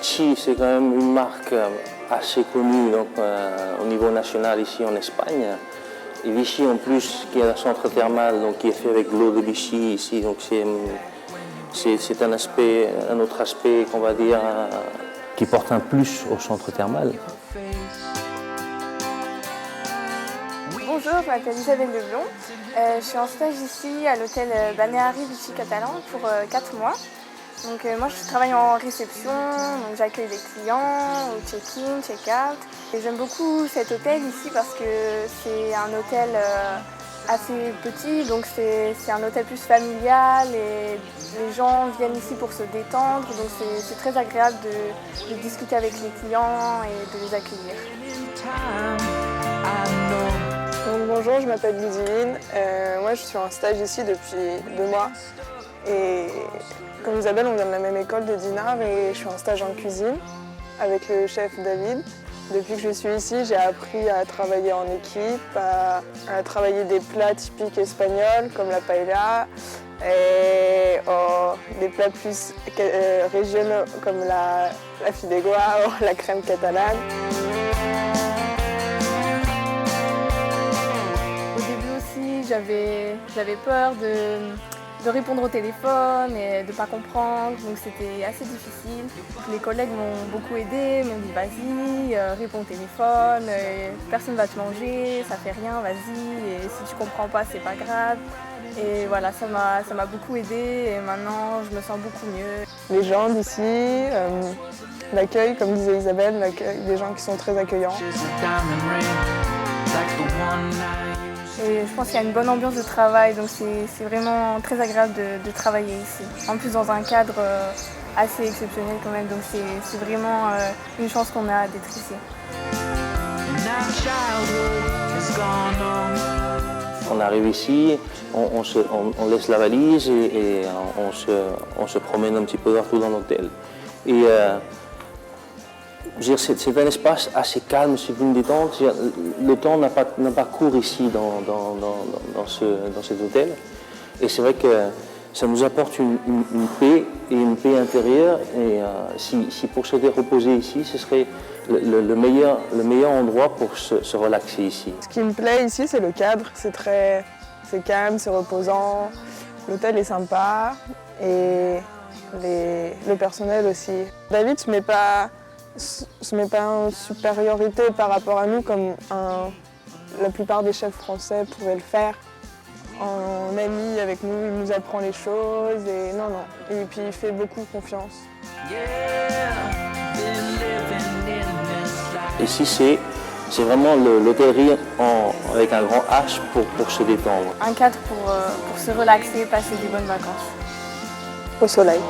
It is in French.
Litchi, c'est quand même une marque assez connue donc, au niveau national ici en Espagne. Et Vichy en plus, qui est un centre thermal donc, qui est fait avec l'eau de Vichy ici. Donc c'est un autre aspect qu'on va dire qui porte un plus au centre thermal. Bonjour, je m'appelle Isabelle Leblon. Je suis en stage ici à l'hôtel Balneari Vichy Catalan pour 4 mois. Donc, moi je travaille en réception, donc j'accueille les clients au check-in, check-out. Et j'aime beaucoup cet hôtel ici parce que c'est un hôtel assez petit, donc c'est un hôtel plus familial et les gens viennent ici pour se détendre, donc c'est très agréable de discuter avec les clients et de les accueillir. Donc, bonjour, je m'appelle Ludivine. Moi je suis en stage ici depuis 2 mois. Et comme Isabelle, on vient de la même école de Dinard et je suis en stage en cuisine avec le chef David. Depuis que je suis ici, j'ai appris à travailler en équipe, à travailler des plats typiques espagnols comme la paella et des plats plus régionaux comme la fideuà ou la crème catalane. Au début aussi, j'avais peur de répondre au téléphone et de ne pas comprendre, donc c'était assez difficile. Les collègues m'ont beaucoup aidée, m'ont dit vas-y, réponds au téléphone, personne ne va te manger, ça fait rien, vas-y, et si tu comprends pas, c'est pas grave. Et voilà, ça m'a beaucoup aidée et maintenant je me sens beaucoup mieux. Les gens d'ici, l'accueil, comme disait Isabelle, l'accueil des gens qui sont très accueillants. Et je pense qu'il y a une bonne ambiance de travail, donc c'est vraiment très agréable de travailler ici. En plus dans un cadre assez exceptionnel quand même, donc c'est vraiment une chance qu'on a d'être ici. On arrive ici, on laisse la valise et on se promène un petit peu partout dans l'hôtel. Et c'est un espace assez calme, c'est une détente. Le temps n'a pas cours ici dans cet hôtel. Et c'est vrai que ça nous apporte une paix et une paix intérieure. Et si pour se reposer ici, ce serait le meilleur endroit pour se relaxer ici. Ce qui me plaît ici, c'est le cadre. C'est calme, c'est reposant. L'hôtel est sympa et le personnel aussi. David ne se met pas en supériorité par rapport à nous comme la plupart des chefs français pouvaient le faire. En ami avec nous, il nous apprend les choses et non. Et puis il fait beaucoup confiance. Ici, c'est vraiment l'hôtellerie avec un grand H pour se détendre. Un cadre pour se relaxer, passer des bonnes vacances. Au soleil.